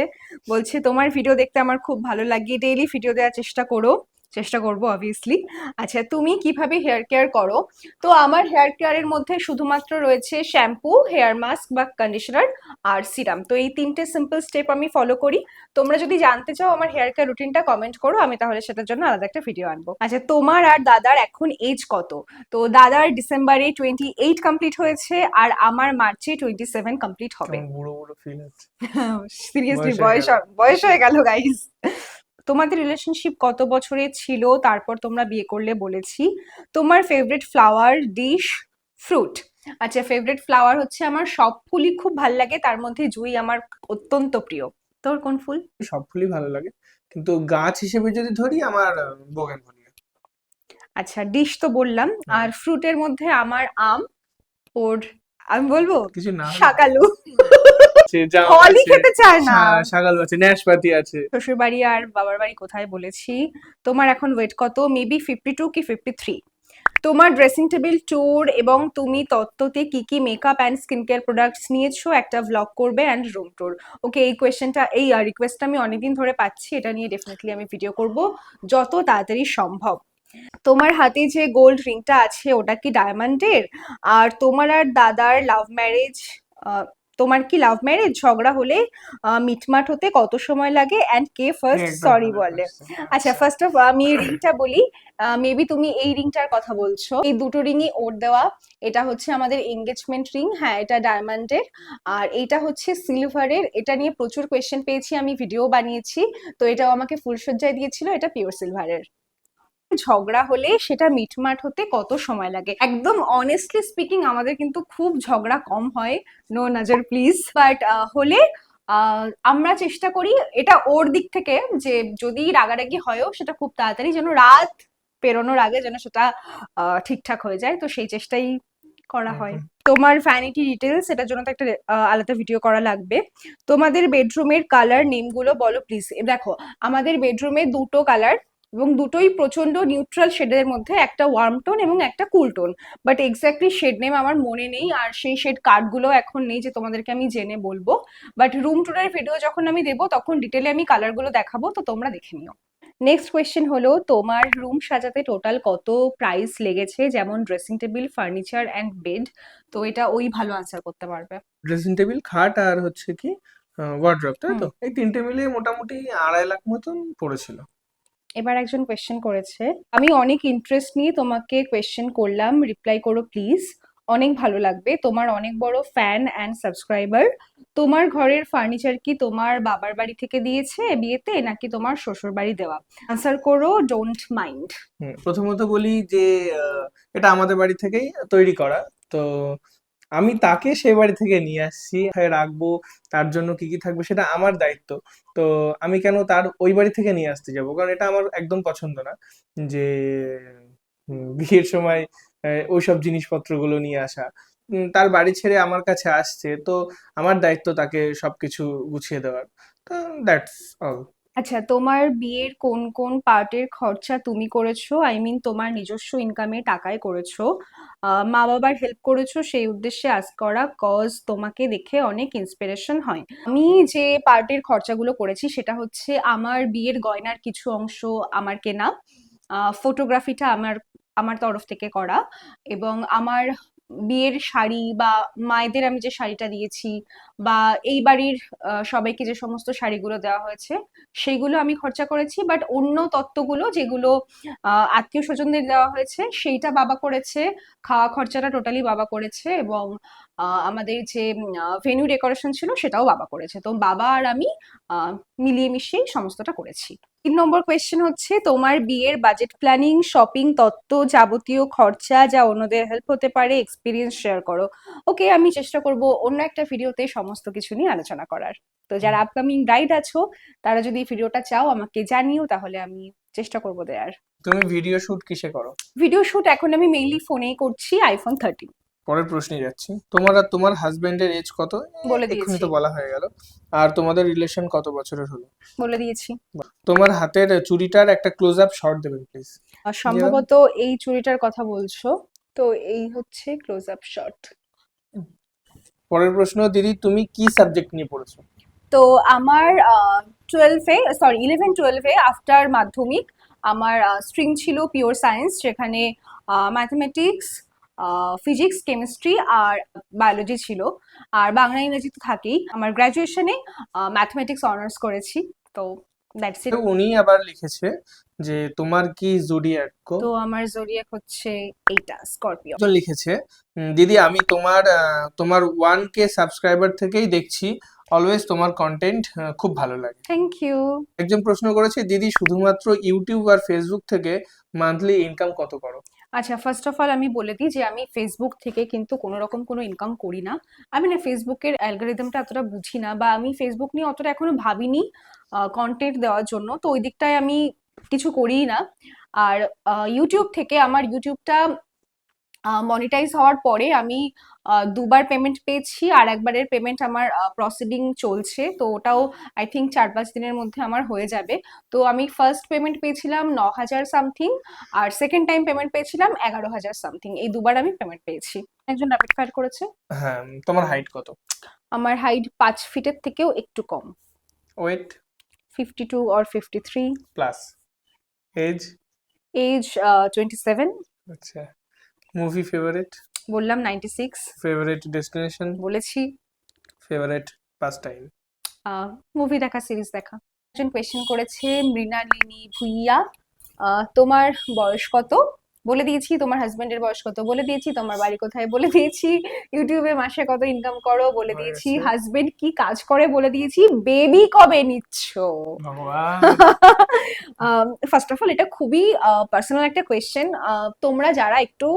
বলছে তোমার ভিডিও দেখতে আমার খুব ভালো লাগে, ডেইলি ভিডিও দেওয়ার চেষ্টা করো। চেষ্টা করবো অবভিয়াসলি। আচ্ছা, তুমি কিভাবে হেয়ার কেয়ার করো? তো আমার হেয়ার কেয়ারের মধ্যে শুধুমাত্র রয়েছে শ্যাম্পু, হেয়ার মাস্ক বা কন্ডিশনার আর সিরাম। তো এই তিনটে সিম্পল স্টেপ আমি ফলো করি। তোমরা যদি জানতে চাও আমার হেয়ার কেয়ার রুটিনটা, কমেন্ট করো, আমি তাহলে সেটার জন্য আলাদা একটা ভিডিও আনবো। আচ্ছা, তোমার আর দাদার এখন এজ কত? তো দাদার ডিসেম্বরে 28 কমপ্লিট হয়েছে, আর আমার মার্চে 27 কমপ্লিট হবে। কেমন বুড়ো বুড়ো ফিল হচ্ছে। সিরিয়াসলি বয়স হয়ে গেল। বয়স হয়ে গেল গাইস। তোমাদের রিলেশনশিপ কত বছরের ছিল, তারপর তোমরা বিয়ে করলে বলেছি। তোমার ফেভারিট ফ্লাওয়ার, ডিশ, ফ্রুট? আচ্ছা, ফেভারিট ফ্লাওয়ার হচ্ছে আমার সব ফুলই খুব ভাল লাগে, তার মধ্যে জুঁই আমার অত্যন্ত প্রিয়। তোর কোন ফুল? সব ফুলই ভালো লাগে, কিন্তু গাছ হিসেবে যদি ধরি আমার বোগেনভেলিয়া। আচ্ছা, ডিশ তো বললাম, আর ফ্রুটের মধ্যে আমার আম। ওর আমি বলবো কিছু না হলে শাকালু। আছে, জাম ফলই আছে, খেতে চায় না। শাগাল আছে, ন্যাশপাতি আছে। শ্বশুর বাড়ি আর বাবার বাড়ি কোথায় বলেছি। তোমার এখন ওয়েট কত? মেবি 52 কি 53। তোমার ড্রেসিং টেবিল ট্যুর এবং তুমি তত্ত্বতে কি কি makeup and skin care products নিয়েছো, একটা ভ্লগ করবে, অ্যান্ড রুম ট্যুর। ওকে, এই কোয়েশ্চেনটা, এই রিকোয়েস্টটা আমি অনেকদিন ধরে পাচ্ছি, এটা নিয়ে ডেফিনেটলি আমি ভিডিও করব যত তাড়াতাড়ি সম্ভব। তোমার হাতে যে গোল্ড রিংটা আছে ওটা কি ডায়মন্ডের? আর তোমার আর দাদার লাভ ম্যারেজ, তোমার কি লাভ ম্যারেজ? ঝগড়া হলে মিটমাট হতে কত সময় লাগে, অ্যান্ড কে ফার্স্ট একদম সরি ভালো বলে? কোয়েশ্চেন। আচ্ছা, ফার্স্ট অফ আমি রিংটা বলি। মেবি তুমি এই রিংটার কথা বলছো। এই দুটো রিংই ওর দেওয়া। এটা হচ্ছে আমাদের এঙ্গেজমেন্ট রিং, হ্যাঁ এটা ডায়মন্ডের। আর এইটা হচ্ছে সিলভারের। এটা নিয়ে প্রচুর কোয়েশ্চেন পেয়েছি, আমি ভিডিও বানিয়েছি। তো এটাও আমাকে ফুলসজ্জায় দিয়েছিল, এটা পিওর সিলভারের। ঝগড়া হলে সেটা মিটমাট হতে কত সময় লাগে? একদম অনেস্টলি স্পিকিং আমাদের কিন্তু খুব ঝগড়া কম হয়, নো নজর প্লিজ, বাট হলে আমরা চেষ্টা করি, এটা ওর দিক থেকে, যে যদি রাগারাগি হয়ও সেটা খুব তাড়াতাড়ি, যেন রাত পেরোনোর আগে যেন সেটা ঠিকঠাক হয়ে যায়, তো সেই চেষ্টাই করা হয়। একদম। তোমার ভ্যানিটি ডিটেলস, এটার জন্য তো একটা আলাদা ভিডিও করা লাগবে। তোমাদের বেডরুমের কালার নেমগুলো বলো প্লিজ। দেখো, আমাদের বেডরুমে দুটো কালার, এবং দুটোই প্রচন্ড নিউট্রাল শেডের মধ্যে, একটা ওয়ার্ম টোন এবং একটা cool tone, but exactly shade name আমার মনে নেই, আর সেই শেড কার্ডগুলো এখন নেই যে তোমাদেরকে আমি জেনে বলবো, বাট রুম ট্যুরের ভিডিও যখন আমি দেবো তখন ডিটেলে আমি কালারগুলো দেখাবো, তো তোমরা দেখে নিও। নেক্সট কোয়েশ্চেন হলো, তোমার রুম সাজাতে টোটাল কত প্রাইস লেগেছে, যেমন dressing table, furniture and bed? তো এটা ওই ভালো আনসার করতে পারবে। ড্রেসিং টেবিল, খাট আর হচ্ছে কি ওয়ার্ড্রপ, তাই হুম। তো? এই তিনটে মিলিয়ে মোটামুটি 2.5 লাখ মতন পড়েছিল। এবার একজন কোয়েশ্চেন করেছে, আমি অনেক ইন্টারেস্ট নিয়ে তোমাকে কোয়েশ্চেন করলাম, রিপ্লাই করো প্লিজ, অনেক ভালো লাগবে, তোমার অনেক বড় ফ্যান অ্যান্ড সাবস্ক্রাইবার। তোমার ঘরের ফার্নিচার কি তোমার বাবার বাড়ি থেকে দিয়েছে বিয়েতে, নাকি তোমার শ্বশুর বাড়ি দেওয়া? আনসার করো, ডোন্ট মাইন্ড। প্রথমত বলি যে এটা আমাদের বাড়ি থেকেই তৈরি করা। তো আমি তাকে সে বাড়ি থেকে নিয়ে আসছি, কোথায় রাখবো, তার জন্য কি কি থাকবে সেটা আমার দায়িত্ব। তো আমি কেন তার ওই বাড়ি থেকে নিয়ে আসতে যাবো? কারণ এটা আমার একদম পছন্দ না যে বিয়ের সময় ওইসব জিনিসপত্রগুলো নিয়ে আসা। তার বাড়ি ছেড়ে আমার কাছে আসছে, তো আমার দায়িত্ব তাকে সবকিছু গুছিয়ে দেওয়ার। তো দ্যাটস অল। আচ্ছা, তোমার বিয়ের কোন কোন পার্টের খরচা তুমি করেছো? আই মিন তোমার নিজস্ব ইনকামে টাকায় করেছো, মা বাবার হেল্প করেছো সেই উদ্দেশ্যে আস্ক করা, কজ তোমাকে দেখে অনেক ইন্সপিরেশন হয়। আমি যে পার্টের খরচাগুলো করেছি সেটা হচ্ছে আমার বিয়ের গয়নার কিছু অংশ আমার কেনা, ফটোগ্রাফিটা আমার আমার তরফ থেকে করা, এবং আমার বিয়ের শাড়ি বা মায়েদের আমি যে শাড়িটা দিয়েছি, বা এই বাড়ির সবাইকে যে সমস্ত শাড়িগুলো দেওয়া হয়েছে সেইগুলো আমি খরচা করেছি। বাট অন্য তত্ত্বগুলো যেগুলো আত্মীয় স্বজনদের দেওয়া হয়েছে সেইটা বাবা করেছে, খাওয়া খরচাটা টোটালি বাবা করেছে, এবং আমাদের যে ভেন্যু ডেকোরেশন ছিল সেটাও বাবা করেছে। তো বাবা আর আমি মিলিয়ে মিশিয়ে সমস্তটা করেছি। 3 নম্বর কোয়েশ্চেন হচ্ছে তোমার বিয়ের বাজেট প্ল্যানিং, শপিং, তত্ত্ব, যাবতীয় খরচা যা অন্যদের হেল্প হতে পারে, এক্সপিরিয়েন্স শেয়ার করো। ওকে, আমি চেষ্টা করব অন্য একটা ভিডিওতে সমস্ত কিছু নিয়ে আলোচনা করার। তো যারা আপকামিং ব্রাইড আছো তারা যদি ভিডিওটা চাও আমাকে জানিও, তাহলে আমি চেষ্টা করবো দেয়ার। তুমি ভিডিও শুট কিসে করো? ভিডিও শুট এখন আমি মেইনলি ফোনেই করছি, আইফোন 13। পরের প্রশ্নে যাচ্ছি। তোমার আর তোমার হাজবেন্ডের এজ কত? বলে এক্ষুনি দিয়েছি, তো বলা হয়ে গেল। আর তোমাদের রিলেশন কত বছরের হলো? বলে দিয়েছি। তোমার হাতের চুড়িটার একটা ক্লোজ আপ শট দেবেন প্লিজ। সম্ভবত এই চুড়িটার কথা বলছো, তো এই হচ্ছে ক্লোজ আপ শট। পরের প্রশ্ন, দিদি তুমি কি সাবজেক্ট নিয়ে পড়েছো? তো আমার 11-12 আফটার মাধ্যমিক আমার স্ট্রিম ছিল পিওর সায়েন্স, যেখানে ম্যাথমেটিক্স, ফিজিক্স, কেমিস্ট্রি আর বায়োলজি ছিল, আর বাংলা ইংরেজি তো থাকেই। আমার গ্র্যাজুয়েশনে ম্যাথমেটিক্স অনার্স করেছি। তো দ্যাটস ইট। তো উনি আবার লিখেছে যে তোমার কি জোডিয়াক গো? তো আমার জোডিয়াক হচ্ছে এইটা, স্করপিও। একজন লিখেছে, দিদি আমি তোমার 1K সাবস্ক্রাইবার থেকেই দেখছি, অলওয়েজ তোমার কন্টেন্ট খুব ভালো লাগে। Thank you. একজন প্রশ্ন করেছে, দিদি শুধুমাত্র ইউটিউব আর ফেসবুক থেকে মান্থলি ইনকাম কত করো? আচ্ছা, ফার্স্ট অফ অল আমি বলে দিই যে আমি ফেসবুক থেকে কিন্তু কোনো রকম কোনো ইনকাম করি না। আমি না ফেসবুকের অ্যালগোরিদমটা এতটা বুঝি না, বা আমি ফেসবুক নিয়ে অতটা এখনো ভাবিনি কন্টেন্ট দেওয়ার জন্য, তো ওই দিকটায় আমি কিছু করিই না। আর ইউটিউব থেকে আমার ইউটিউবটা মনিটাইজ হওয়ার পরে আমি 2বার পেমেন্ট পেয়েছি, আর একবারের পেমেন্ট আমার প্রসিডিং চলছে, তো ওটাও আই থিঙ্ক 4-5 দিনের মধ্যে আমার হয়ে যাবে। তো আমি ফার্স্ট পেমেন্ট পেয়েছিলাম 9,000 সামথিং, আর সেকেন্ড টাইম পেমেন্ট পেয়েছিলাম 11,000 সামথিং। এই 2বার আমি পেমেন্ট পেয়েছি। একজন র্যাপিড ফায়ার করেছে। হ্যাঁ, তোমার হাইট কত? আমার হাইট 5 ফিটের থেকেও একটু কম, weight? 52 or 53। Plus. Age? Age 27। আচ্ছা। Movie favourite? বললাম 96। Favourite destination? বলেছি। Favourite pastime? মুভি দেখা, সিরিজ দেখা। একজন কোয়েশ্চেন করেছে, মৃণালিনী ভুইয়া, তোমার বয়স কত? বলে দিয়েছি। তোমার হাজবেন্ডের বয়স কত? বলে দিয়েছি। তোমার বাড়ি কোথায়? বলে দিয়েছি। ইউটিউবে মাসে কত ইনকাম করো? বলে হয়ে দিয়েছি। গেছে। হাজবেন্ড কি কাজ করে? বলে দিয়েছি। বেবি কবে নিচ্ছ? ভগবান। ফার্স্ট অফ অল এটা খুবই পার্সোনাল একটা কোয়েশ্চেন। তোমরা যারা একটু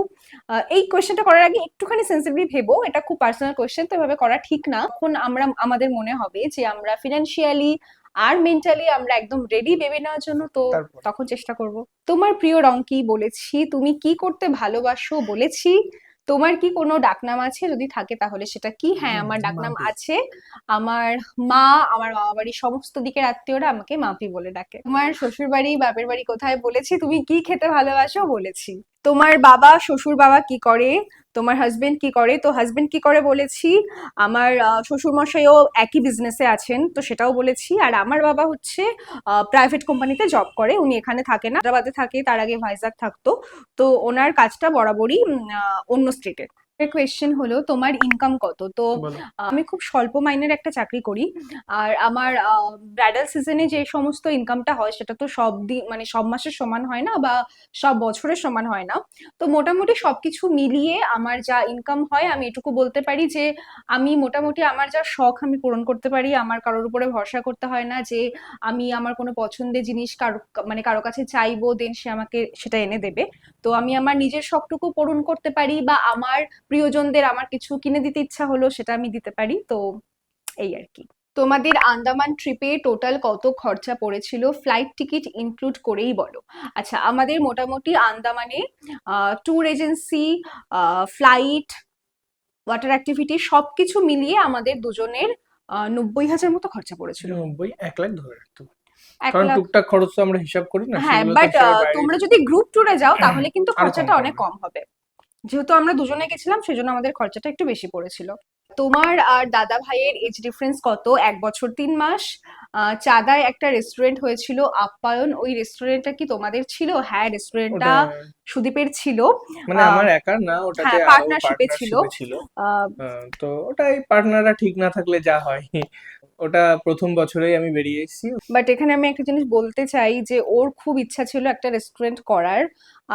এই কোয়েশ্চেনটা করার আগে একটুখানি সেন্সিটিভলি ভেবো, এটা খুব পার্সোনাল কোয়েশ্চেন, তো এভাবে করা ঠিক না। এখন আমাদের মনে হবে যে আমরা ফিনান্সিয়ালি আর মেন্টালি আমরা একদম রেডি বেবি নেওয়ার জন্য, তো তারপর তখন চেষ্টা করব। তোমার প্রিয় রং কি? বলেছি। তুমি কি করতে ভালোবাসো? বলেছি। তোমার কি কোনো ডাকনাম আছে? যদি থাকে তাহলে সেটা কি? হ্যাঁ, আমার ডাকনাম মাম্পি। আছে। আমার মা, আমার মামা বাড়ির সমস্ত দিকের আত্মীয়রা আমাকে মাপি বলে ডাকে। তোমার শ্বশুর বাড়ি, বাপের বাড়ি কোথায়? বলেছি। তুমি কি খেতে ভালোবাসো? বলেছি। তোমার বাবা, শ্বশুর বাবা কি করে? তোমার হাজবেন্ড কি করে? তো হাজবেন্ড কি করে বলেছি। আমার শ্বশুর মশাইও একই বিজনেসে আছেন, তো সেটাও বলেছি। আর আমার বাবা হচ্ছে প্রাইভেট কোম্পানিতে জব করে, উনি এখানে থাকে না, হায়দ্রাবাদে থাকে, তার আগে ভাইজাগ থাকতো। তো ওনার কাজটা বরাবরই অন্য স্টেটে। কোয়েশ্চেন হলো তোমার ইনকাম কত? তো বলো। আমি খুব স্বল্প মাইনের একটা চাকরি করি, আর আমার ব্রাইডাল সিজনে যে সমস্ত ইনকামটা হয় সেটা তো সব দিন মানে সব মাসের সমান হয় না, বা সব বছরের সমান হয় না। তো মোটামুটি সবকিছু মিলিয়ে আমার যা ইনকাম হয় আমি এটুকু বলতে পারি যে আমি মোটামুটি আমার যা শখ আমি পূরণ করতে পারি। আমার কারোর উপরে ভরসা করতে হয় না যে আমি আমার কোনো পছন্দের জিনিস কারো কাছে চাইবো দেন সে আমাকে সেটা এনে দেবে। তো আমি আমার নিজের শখটুকু পূরণ করতে পারি, বা আমার প্রিয়জনদের আমার কিছু কিনে দিতে ইচ্ছা হলো, সেটা আমি দিতে পারি। তো এই আর কি। তোমাদের আন্দামান ট্রিপে টোটাল কত খরচা পড়েছিল, ফ্লাইট টিকিট ইনক্লুড করেই বলো। আচ্ছা, আমাদের মোটামুটি আন্দামানে tour agency, flight, water activity সবকিছু মিলিয়ে আমাদের দুজনের 90,000 মতো খরচা পড়েছিল। 1 লাখ ধরে রাখতে পারি। এক কারণ লাখ টুকটাক খরচ তো আমরা হিসাব করি না, হ্যাঁ, সেগুলো তো বাট সবাই বাইরে তোমরা যদি গ্রুপ ট্যুরে যাও তাহলে কিন্তু আরো কম খরচাটা অনেক পড়বে। কম হবে। যেহেতু আমরা দুজনে গেছিলাম সেজন্য আমাদের খরচাটা একটু বেশি পড়েছিল। তোমার আর দাদা ভাইয়ের এজ ডিফারেন্স কত? 1 বছর 3 মাস। চাঁদায় একটা রেস্টুরেন্ট হয়েছিল আপ্যায়ন, ওই রেস্টুরেন্টটা কি তোমাদের ছিল? হ্যাঁ, রেস্টুরেন্টটা ওটা সুদীপের ছিল। মানে আহ, আমার একার না, ওটাতে হ্যাঁ, আরো পার্টনারশিপে ছিল। পার্টনারশিপে ছিল। আহ, তো ওটাই, পার্টনাররা ঠিক না থাকলে যা হয়, ওটা প্রথম বছরেই আমি বেরিয়ে এসেছি। বাট এখানে আমি একটা জিনিস বলতে চাই যে ওর খুব ইচ্ছা ছিল একটা রেস্টুরেন্ট করার,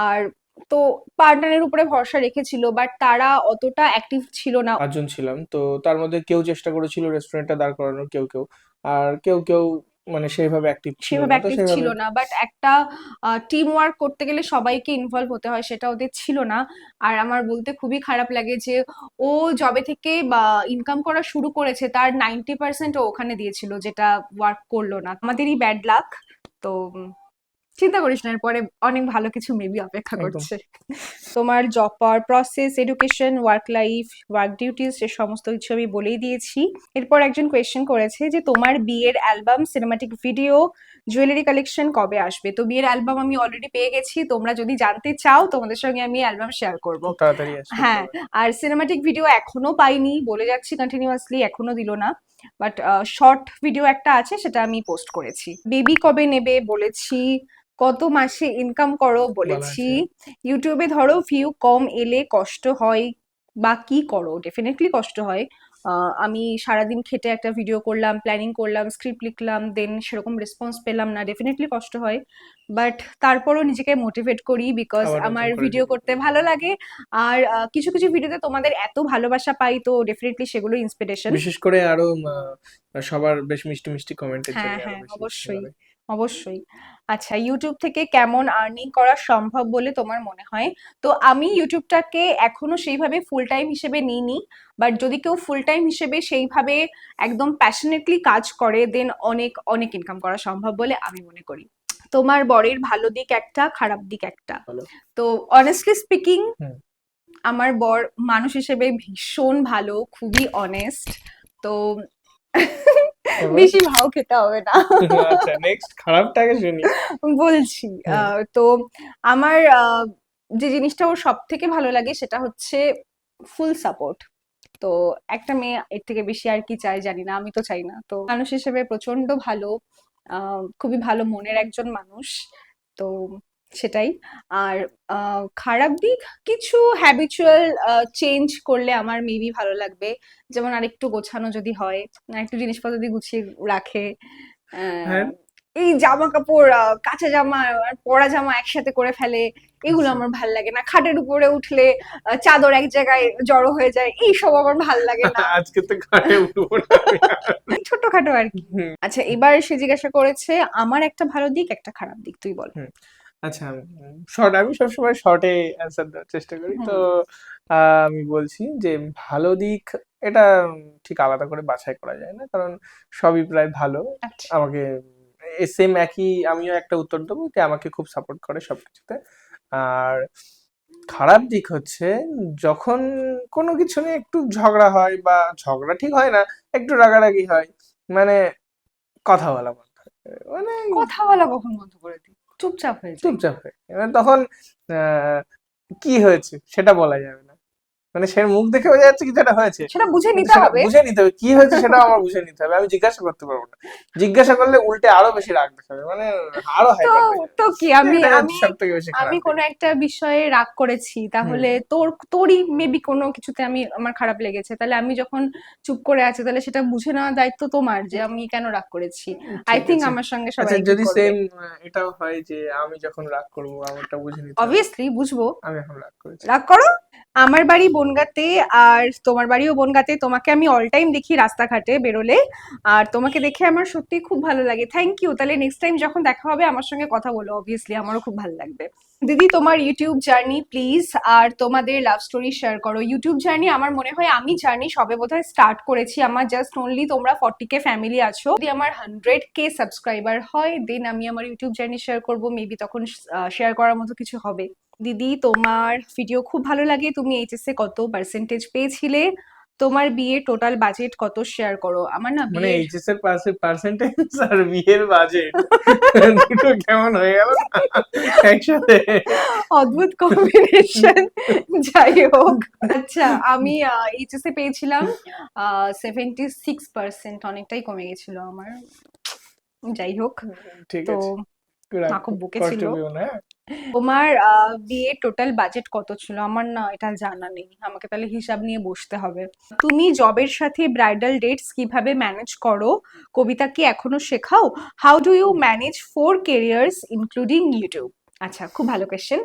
আর তো পার্টনারের উপরে ভরসা রেখেছিল, বাট তারা অতটা অ্যাক্টিভ ছিল না। 5 জন ছিলাম, তো তার মধ্যে কেউ চেষ্টা করেছিল রেস্টুরেন্টটা দাঁড় করানোর, কেউ কেউ, আর কেউ কেউ মানে সেইভাবে অ্যাক্টিভ ছিল সেভাবে না, তো অ্যাক্টিভ ছিল সেইভাবে। না, বাট একটা টিম ওয়ার্ক করতে গেলে সবাইকে ইনভলভ হতে হয়, সেটা ওদের ছিল না। আর আমার বলতে খুবই খারাপ লাগে যে ও যবে থেকে বা ইনকাম করা শুরু করেছে তার 90% ও ওখানে দিয়েছিল, যেটা ওয়ার্ক করলো না। আমাদেরই ব্যাড লাক। তো চিন্তা করিস না, এরপরে অনেক ভালো কিছু মেবি অপেক্ষা একদম। করছে। তোমার জব পাওয়ার process, education, work life, work duties, সে সমস্ত কিছু আমি বলেই দিয়েছি। এরপর একজন কোয়েশ্চেন করেছে যে তোমার বিয়ের album, cinematic video, jewellery collection কবে আসবে? তো বিয়ের অ্যালবাম আমি অলরেডি পেয়ে গেছি, তোমরা যদি জানতে চাও তোমাদের সঙ্গে আমি অ্যালবাম শেয়ার করব। খুব তাড়াতাড়ি আসবে হ্যাঁ, সবাই। আর সিনেমাটিক ভিডিও এখনো পাইনি, বলে যাচ্ছি কন্টিনিউয়াসলি, এখনো দিল না। বাট শর্ট ভিডিও একটা আছে, সেটা আমি পোস্ট করেছি। বেবি কবে নেবে বলেছি। কত মাসে ইনকাম করো বলা বলেছি। আছে। ইউটিউবে ধরো ভিউ কম এলে কষ্ট হয় বা কি করো? ডেফিনেটলি কষ্ট হয়। আমি সারাদিন খেটে একটা ভিডিও করলাম, প্ল্যানিং করলাম, স্ক্রিপ্ট লিখলাম, দেন সেরকম রেসপন্স পেলাম না, ডেফিনেটলি কষ্ট হয়। বাট তারপরও নিজেকে মোটিভেট করি, বিকজ আবার নতুন আমার করে ভিডিও শুরু করতে করবো। ভালো লাগে। আর কিছু কিছু ভিডিওতে তোমাদের এত ভালোবাসা পাই, তো ডেফিনেটলি সেগুলো ইন্সপিরেশন। বিশেষ করে আরো সবার বেশ মিষ্টি মিষ্টি কমেন্টের হ্যাঁ, জন্য আরো হ্যাঁ, বেশি ভালো অবশ্যই, লাগে। অবশ্যই। আচ্ছা, ইউটিউব থেকে কেমন আর্নিং করা সম্ভব বলে তোমার মনে হয়? তো আমি ইউটিউবটাকে এখনো সেইভাবে ফুল টাইম হিসেবে নিইনি, বাট যদি কেউ ফুল টাইম হিসেবে সেইভাবে একদম প্যাশনেটলি কাজ করে, দেন অনেক অনেক ইনকাম করা সম্ভব বলে আমি মনে করি। তোমার বরের ভালো দিক একটা, খারাপ দিক একটা। ভালো। তো অনেস্টলি স্পিকিং, হুম। আমার বর মানুষ হিসেবে ভীষণ ভালো, খুবই অনেস্ট। তো এবার বেশি ভাও খেতে হবে না। আচ্ছা, নেক্সট খারাপটাকে শুনি। বলছি, হুম। তো আমার যে জিনিসটা ওর সব থেকে ভালো লাগে সেটা হচ্ছে ফুল সাপোর্ট। তো একটা মেয়ে এর থেকে বেশি আর কি চাই জানি না, আমি তো চাই না। তো মানুষ হিসেবে প্রচন্ড ভালো, খুবই ভালো মনের একজন মানুষ। তো সেটাই। আর খারাপ দিক, কিছু হ্যাবিচুয়াল চেঞ্জ করলে আমার মেবি ভালো লাগবে। যেমন আরেকটু গোছানো যদি হয়, আরেকটু জিনিসপত্র যদি গুছিয়ে রাখে। হ্যাঁ। আহ, এই জামা কাপড়, কাঁচা জামা আর পরা জামা একসাথে করে ফেলে, এগুলো আচ্ছা। আমার ভাল লাগে না। খাটের উপরে উঠলে চাদর এক জায়গায় জড়ো হয়ে যায়, এইসব আমার ভাল লাগে না। আজকে তো ঘাটে উঠবো না আমি আর। ছোটখাটো আর কি। হুম। আচ্ছা, এবার সে জিজ্ঞাসা করেছে আমার একটা ভালো দিক একটা খারাপ দিক, তুই বল। হুম। আচ্ছা, শর্ট, আমি সবসময় শর্টে অ্যান্সার দেওয়ার চেষ্টা করি। তো হুম। আমি বলছি যে ভালো দিক, এটা ঠিক আলাদা করে বাছাই করা যায় না, কারণ সবই প্রায় ভালো। আচ্ছা। আমাকে সেম একই, আমিও একটা উত্তর দেবো যে আমাকে খুব সাপোর্ট করে সবকিছুতে। আর খারাপ দিক হচ্ছে যখন কোনো কিছু নিয়ে একটু ঝগড়া হয়, বা ঝগড়া ঠিক হয় না, একটু রাগারাগি হয়, মানে কথা বলা বন্ধ হয়। মানে কথা বলা কখন বন্ধ করে দিই? চুপচাপ হয়ে যাই। চুপচাপ হয়ে, এবার তখন আহ, কি হয়েছে সেটা বলা যাবে না, মানে সে মুখ দেখে বোঝা যাচ্ছে কিছু একটা হয়েছে, সেটা বুঝে কিন্তু নিতে সেটা হবে। বুঝে নিতে হবে, কি হয়েছে সেটাও আমার বুঝে নিতে হবে, আমি জিজ্ঞাসা করতে পারবো না। জিজ্ঞাসা করলে উল্টে আরো বেশি রাগ দেখাবে, মানে আরো তো হাইপার হয়ে যাবে। তো কি, আমি এটা আমি সব থেকে বেশি আমি খারাপ কোনো লাগে। একটা বিষয়ে রাগ করেছি, হুম। তাহলে তোরই মেবি কোনো কিছুতে আমার খারাপ লেগেছে, তাহলে আমি যখন চুপ করে আছি তাহলে সেটা বুঝে নেওয়ার দায়িত্ব তোমার, যে আমি কেন রাগ করেছি। আই ঠিক থিঙ্ক আছে। আমার সঙ্গে আচ্ছা, সবাই কি যদি করবে। সেম এটাও হয় যে আমি যখন রাগ করবো আমারটা বুঝে নিতে হবে, অবভিয়াসলি বুঝবো। আমি এখন রাগ করেছি। রাগ করো। আমার বাড়ি বনগাঁতে, আর তোমার বাড়িও বনগাঁতে। তোমাকে আমি অল টাইম দেখি রাস্তাঘাটে বেরোলে, আর তোমাকে দেখে আমার সত্যি খুব ভালো লাগে। Thank you. তাহলে নেক্সট টাইম যখন দেখা হবে আমার সঙ্গে কথা বলো, অবভিয়াসলি আমারও খুব ভালো লাগবে। দিদি তোমার ইউটিউব জার্নি প্লিজ, আর তোমাদের লাভ স্টোরি শেয়ার করো। ইউটিউব জার্নি আমার মনে হয় আমি জার্নি সবে বোধহয় স্টার্ট করেছি। আমার জাস্ট অনলি তোমরা 40K ফ্যামিলি আছো, যদি আমার 100K সাবস্ক্রাইবার হয় দেন আমি আমার ইউটিউব জার্নি শেয়ার করব, মেবি তখন শেয়ার করার মতো কিছু হবে। দিদি তোমার ভিডিও খুব ভালো লাগে, তুমি এইচএসএ কত পার্সেন্টেজ পেয়েছিলে, তোমার বিয়ে টোটাল বাজেট কত শেয়ার করো। আমার না মানে বিয়ের এইচএস এর পার্সেন্টেজ আর বিয়ের বাজেট দুটো কেমন হয়ে গেল না একসাথে? অদ্ভুত কম্বিনেশন। যাই হোক, আচ্ছা আমি এইচএসএ পেয়েছিলাম 76%, অনেকটাই কমে গেছিল আমার। যাই হোক, ঠিক তো আছে, মা রাখো, খুব কষ্ট বকেছিল। পেও না, হ্যাঁ? তোমার বিয়ের টোটাল বাজেট কত ছিল? আমার না এটা জানা নেই, আমাকে তাহলে হিসাব নিয়ে বসতে হবে। তুমি জবের সাথে ব্রাইডাল ডেটস কিভাবে ম্যানেজ করো? কবিতা কি এখনো শেখাও? How do you manage 4 careers including YouTube? আচ্ছা, খুব ভালো কোয়েশ্চেন।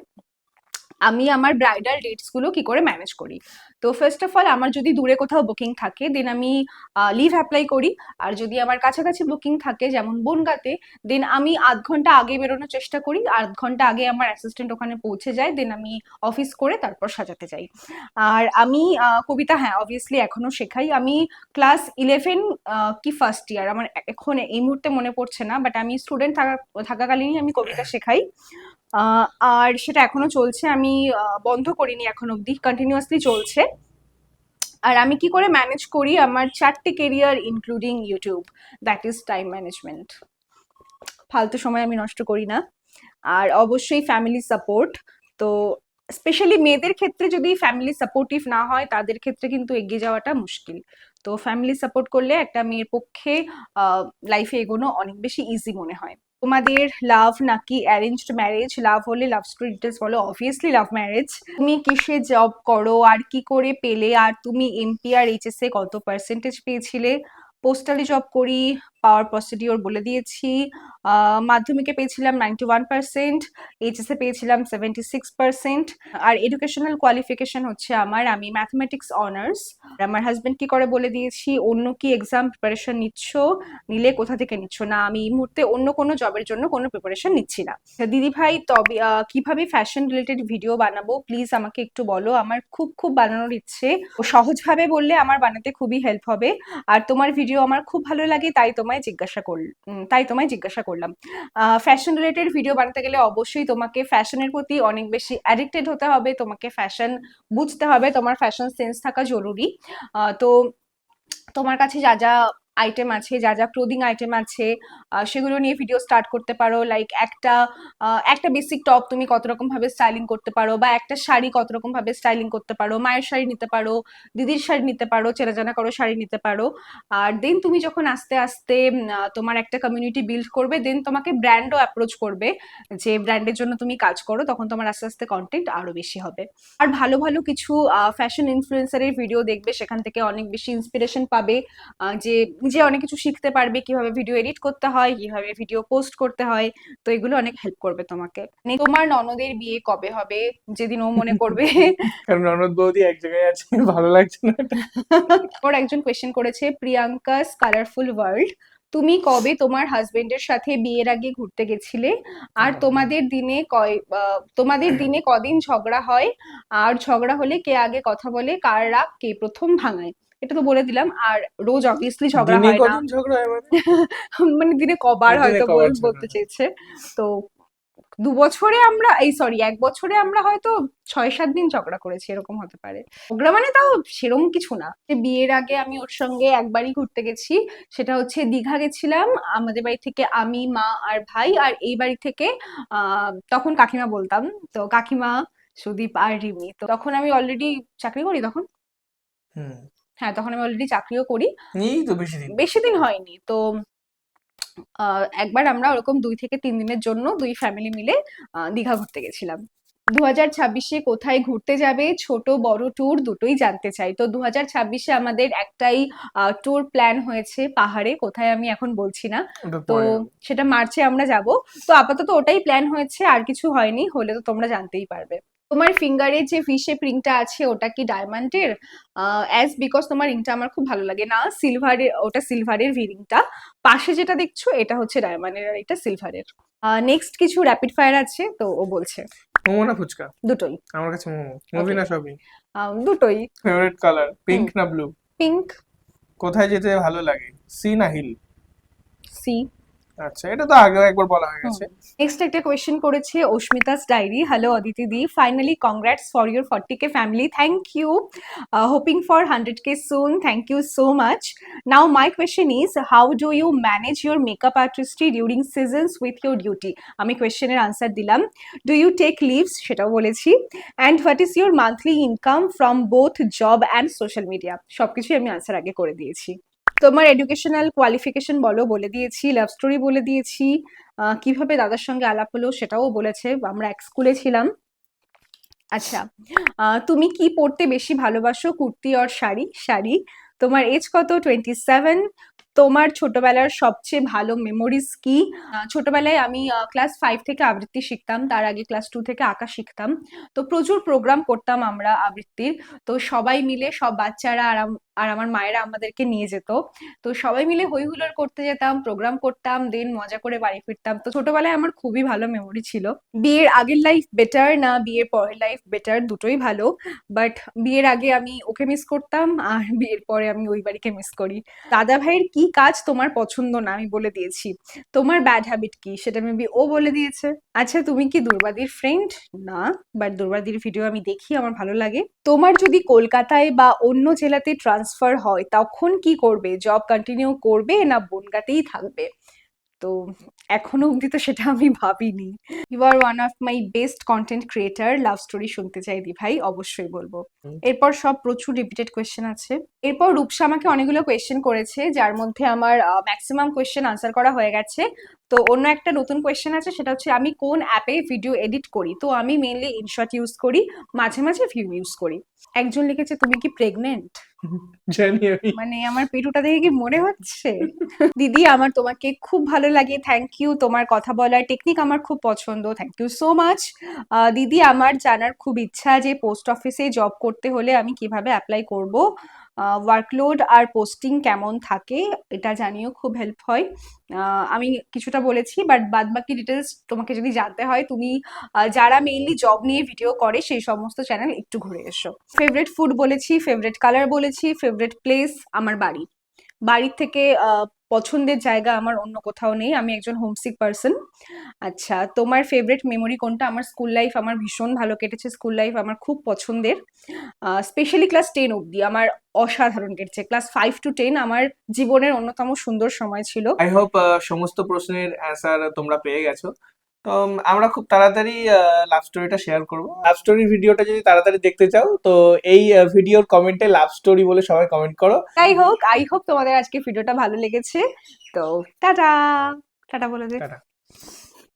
আমি আমার ব্রাইডাল ডেটস গুলো কি করে ম্যানেজ করি? তো ফার্স্ট অফ অল, আমার যদি দূরে কোথাও বুকিং থাকে দেন আমি লিভ অ্যাপ্লাই করি। আর যদি আমার কাছাকাছি বুকিং থাকে যেমন বনগাঁতে, দেন আমি আধ ঘন্টা আগে বেরোনোর চেষ্টা করি, আধ ঘন্টা আগে আমার অ্যাসিস্ট্যান্ট ওখানে পৌঁছে যায়, দেন আমি অফিস করে তারপর সাজাতে যাই। আর আমি কবিতা, হ্যাঁ অবভিয়াসলি এখনো শেখাই। আমি ক্লাস 11 কি ফার্স্ট ইয়ার, আমার এখন এই মুহূর্তে মনে পড়ছে না, বাট আমি স্টুডেন্ট থাকাকালীনই আমি কবিতা শেখাই। আর সেটা এখনো চলছে, আমি বন্ধ করিনি এখন অবধি, কন্টিনিউয়াসলি চলছে। আর আমি কি করে ম্যানেজ করি আমার 4টে career including YouTube? That is time management. ফালতু সময় আমি নষ্ট করি না। আর অবশ্যই ফ্যামিলি সাপোর্ট। তো স্পেশালি মেয়েদের ক্ষেত্রে যদি ফ্যামিলি সাপোর্টিভ না হয় তাদের ক্ষেত্রে কিন্তু এগিয়ে যাওয়াটা মুশকিল। তো ফ্যামিলি সাপোর্ট করলে একটা মেয়ের পক্ষে লাইফে এগোনো অনেক বেশি ইজি মনে হয়। তোমাদের লাভ নাকি অ্যারেঞ্জড ম্যারেজ? লাভ হলে লাভ স্টোরি ডিটেলস বলো। Obviously love marriage. তুমি কিসে জব করো আর কি করে পেলে? আর তুমি এমপি আর এইচএসএ কত পার্সেন্টেজ পেয়েছিলে? পোস্টালি জব করি, পাওয়ার প্রসিডিওর বলে দিয়েছি। মাধ্যমিকে পেয়েছিলাম 91%, এইচএসএ পেয়েছিলাম 76%। আর এডুকেশনাল কোয়ালিফিকেশন হচ্ছে আমার, আমি ম্যাথমেটিক্স অনার্স। আমার হাজবেন্ড কি করে বলে দিয়েছি। অন্য কি এক্সাম প্রিপারেশন নিচ্ছ? নিলে কোথা থেকে নিচ্ছ? না, আমি এই মুহূর্তে অন্য কোনো জবের জন্য কোনো প্রিপারেশন নিচ্ছি না। দিদি ভাই, তবে কিভাবে ফ্যাশন রিলেটেড ভিডিও বানাবো প্লিজ আমাকে একটু বলো। আমার খুব খুব বানানোর ইচ্ছে, সহজভাবে বললে আমার বানাতে খুবই হেল্প হবে। আর তোমার ভিডিও আমার খুব ভালো লাগে, তাই তোমায় জিজ্ঞাসা করলাম। ফ্যাশন রিলেটেড ভিডিও বানাতে গেলে অবশ্যই তোমাকে ফ্যাশনের প্রতি অনেক বেশি অ্যাডিক্টেড হতে হবে, তোমাকে ফ্যাশন বুঝতে হবে, তোমার ফ্যাশন সেন্স থাকা জরুরি। তো তোমার কাছে যা যা আইটেম আছে, যা যা ক্লোদিং আইটেম আছে, সেগুলো নিয়ে ভিডিও স্টার্ট করতে পারো। লাইক একটা বেসিক টপ তুমি কত রকম ভাবে স্টাইলিং করতে পারো, বা একটা শাড়ি কত রকম ভাবে স্টাইলিং করতে পারো। মায়ের শাড়ি নিতে পারো, দিদির শাড়ি নিতে পারো, চেনাজানা করো শাড়ি নিতে পারো। আর দেন তুমি যখন আস্তে আস্তে তোমার একটা কমিউনিটি বিল্ড করবে, দেন তোমাকে ব্র্যান্ডও অ্যাপ্রোচ করবে যে ব্র্যান্ডের জন্য তুমি কাজ করো, তখন তোমার আস্তে আস্তে কন্টেন্ট আরো বেশি হবে। আর ভালো ভালো কিছু ফ্যাশন ইনফ্লুয়েন্সারের ভিডিও দেখবে, সেখান থেকে অনেক বেশি ইন্সপিরেশন পাবে, যে নিজে অনেক কিছু শিখতে পারবে, কিভাবে ভিডিও এডিট করতে হয়, কিভাবে ভিডিও পোস্ট করতে হয়। তো এগুলো অনেক হেল্প করবে তোমাকে। তোমার ননদের বিয়ে কবে হবে? যেদিন ও মনে করবে। কারণ ননদ বৌদি এক জায়গায় আছে, ভালো লাগছে না এটা। ওর একজন কোয়েশ্চেন করেছে, প্রিয়াঙ্কাস কালারফুল ওয়ার্ল্ড, তুমি কবে তোমার হাজবেন্ডের সাথে বিয়ের আগে ঘুরতে গেছিলে? আর তোমাদের দিনে কদিন ঝগড়া হয়? আর ঝগড়া হলে কে আগে কথা বলে, কার রাগ কে প্রথম ভাঙায়? এটা তো বলে দিলাম। আর রোজ অবভিয়াসলি ঝগড়া দিনে হয় না। কদিন ঝগড়া হয় মানে? মানে দিনে কবার দিনে হয়তো কবার ঝগড়া বলতে হয়? চেয়েছে। তো 1 বছরে আমরা হয়তো 6-7 দিন ঝগড়া করেছি, এরকম হতে পারে। ঝগড়া মানে তাও সেরকম কিছু না। যে বিয়ের আগে আমি ওর সঙ্গে একবারই ঘুরতে গেছি, সেটা হচ্ছে দীঘা গেছিলাম। আমাদের বাড়ি থেকে আমি, মা আর ভাই। আর এই বাড়ি থেকে তখন কাকিমা বলতাম, তো কাকিমা, সুদীপ আর রিমি। তো তখন আমি অলরেডি চাকরি করি তখন। হুম। হ্যাঁ, তখন আমি অলরেডি চাকরিও করি। এই তো বেশি দিন। বেশি দিন হয়নি তো। একবার আমরা ওরকম 2 থেকে 3 দিনের জন্য দুই ফ্যামিলি মিলে দীঘা ঘুরতে গেছিলাম। 2026-এ কোথায় ঘুরতে যাবে? ছোট বড় ট্যুর দুটোই জানতে চাই। তো 2026-এ আমাদের একটাই ট্যুর প্ল্যান হয়েছে পাহাড়ে, কোথায় আমি এখন বলছি না। ওটা তো পরে হবে। সেটা মার্চে আমরা যাব। তো আপাতত ওটাই প্ল্যান হয়েছে, আর কিছু হয়নি, হলে তো তোমরা জানতেই পারবে। তোমার ফিঙ্গারে যে ভি শেপ রিংটা আছে ওটা কি ডায়মন্ডের? অ্যাজ বিকজ তোমার রিংটা আমার খুব ভালো লাগে না, সিলভারের, ওটা সিলভারের ভি রিংটা। পাশে যেটা দেখছো এটা হচ্ছে ডায়মন্ডের আর এটা সিলভারের। নেক্সট কিছু র্যাপিড ফায়ার আছে, তো ও বলছে। মোমো না ফুচকা? দুটোই। আমার কাছে মোমো। Movie Okay. না শপিং? দুটোই। ফেভারিট কালার পিঙ্ক না ব্লু? পিঙ্ক। কোথায় যেতে ভালো লাগে, সি না হিল? সি। আচ্ছা, এটা তো আগে একবার বলা হয়ে গেছে। নেক্সট একটা কোয়েশ্চেন করেছে অস্মিতাস ডায়েরি। হ্যালো অদিতি দি, finally congrats for your 40K family, thank you, hoping for 100K soon, thank you so much. Now my question is, how do you manage your makeup artistry during seasons with your duty? আমি কোয়েশ্চেনের answer দিলাম। Do you take leaves? সেটাও বলেছি। And what is your monthly income from both job and social media? সবকিছুই আমি answer আগে করে দিয়েছি। তোমার এডুকেশনাল কোয়ালিফিকেশন বলে দিয়েছি। লাভ স্টোরি বলে দিয়েছি। কিভাবে দাদার সঙ্গে আলাপ হলো সেটাও বলেছে, আমরা এক স্কুলে ছিলাম। আচ্ছা, তুমি কি পড়তে বেশি ভালোবাসো, কুর্তি আর শাড়ি? শাড়ি। তোমার এজ কত? 27। তোমার ছোটবেলার সবচেয়ে ভালো মেমোরিজ কি? ছোটবেলায় আমি ক্লাস 5 থেকে আবৃত্তি শিখতাম, তার আগে ক্লাস 2 থেকে আঁকা শিখতাম। তো প্রচুর প্রোগ্রাম করতাম আমরা আবৃত্তির। তো সবাই মিলে, সব বাচ্চারা আর আমার মায়েরা আমাদেরকে নিয়ে যেত। তো সবাই মিলে হই হুল্লোড় করতে যেতাম, প্রোগ্রাম করতাম, দেন মজা করে বাড়ি ফিরতাম। তো ছোটবেলায় আমার খুবই ভালো মেমোরি ছিল। বিয়ের আগের লাইফ বেটার না বিয়ের পরের লাইফ বেটার? দুটোই ভালো, বাট বিয়ের আগে আমি ওকে মিস করতাম আর বিয়ের পরে আমি ওই বাড়িকে মিস করি। দাদা ভাইয়ের কি কাজ তোমার পছন্দ না? আমি বলে দিয়েছি। তোমার ব্যাড হ্যাবিট কি? সেটা মেবি ও বলে দিয়েছে। আচ্ছা, তুমি কি দুর্বাদির ফ্রেন্ড? না, বাট দুর্বাদির ভিডিও আমি দেখি, আমার ভালো লাগে। তোমার যদি কলকাতায় বা অন্য জেলাতে ট্রান্সফার হয় তখন কি করবে? জব কন্টিনিউ করবে না বনগাঁতেই থাকবে? তো এখনো অবধি তো সেটা আমি ভাবিনি। You are one of my best content creator, love story শুনতে চাই দি ভাই, অবশ্যই বলবো। এরপর সব প্রচুর রিপিটেড কোয়েশ্চেন আছে। এরপর রূপসা আমাকে অনেকগুলো কোয়েশ্চেন করেছে, যার মধ্যে আমার ম্যাক্সিমাম কোয়েশ্চেন আনসার করা হয়ে গেছে। তো অন্য একটা নতুন কোয়েশ্চেন আছে, সেটা হচ্ছে আমি কোন অ্যাপে ভিডিও এডিট করি? তো আমি মেইনলি ইনশট ইউজ করি, মাঝে মাঝে ভিউ ইউজ করি। একজন লিখেছে, তুমি কি প্রেগনেন্ট? জানি আমি। মানে আমার পেটুটা দেখে কি মনে হচ্ছে? দিদি, আমার তোমাকে খুব ভালো লাগে, থ্যাংক ইউ। তোমার কথা বলার টেকনিক আমার খুব পছন্দ, থ্যাংক ইউ সো মাচ। দিদি, আমার জানার খুব ইচ্ছা যে পোস্ট অফিসে জব করতে হলে আমি কিভাবে অ্যাপ্লাই করব, ওয়ার্কলোড আর পোস্টিং কেমন থাকে এটা জানিও, খুব হেল্প হয়। আমি কিছুটা বলেছি, বাট বাদ বাকি ডিটেলস তোমাকে যদি জানতে হয়, তুমি যারা মেইনলি জব নিয়ে ভিডিও করে সেই সমস্ত চ্যানেল একটু ঘুরে এসো। ফেভারিট ফুড বলেছি, ফেভারিট কালার বলেছি, ফেভারিট প্লেস আমার বাড়ি। বাড়ির থেকে পছন্দের জায়গা আমার অন্য কোথাও নেই, আমি একজন হোমসিক পার্সন। আচ্ছা, তোমার ফেভারিট মেমোরি কোনটা? আমার স্কুল লাইফ আমার ভীষণ ভালো কেটেছে, স্কুল লাইফ আমার খুব পছন্দের। স্পেশালি ক্লাস 10 অবধি আমার অসাধারণ কেটেছে। ক্লাস 5 to 10 আমার জীবনের অন্যতম সুন্দর সময় ছিল। আই হোপ সমস্ত প্রশ্নের অ্যান্সার তোমরা পেয়ে গেছো। তো আমরা খুব তাড়াতাড়ি লাভ স্টোরিটা শেয়ার করব। লাভ স্টোরির ভিডিওটা যদি তাড়াতাড়ি দেখতে চাও তো এই ভিডিওর কমেন্টে লাভ স্টোরি বলে সবাই কমেন্ট করো। যাই হোক, আই হোপ তোমাদের আজকে ভিডিওটা ভালো লেগেছে। তো টাটা। টাটা বলে দে। টাটা।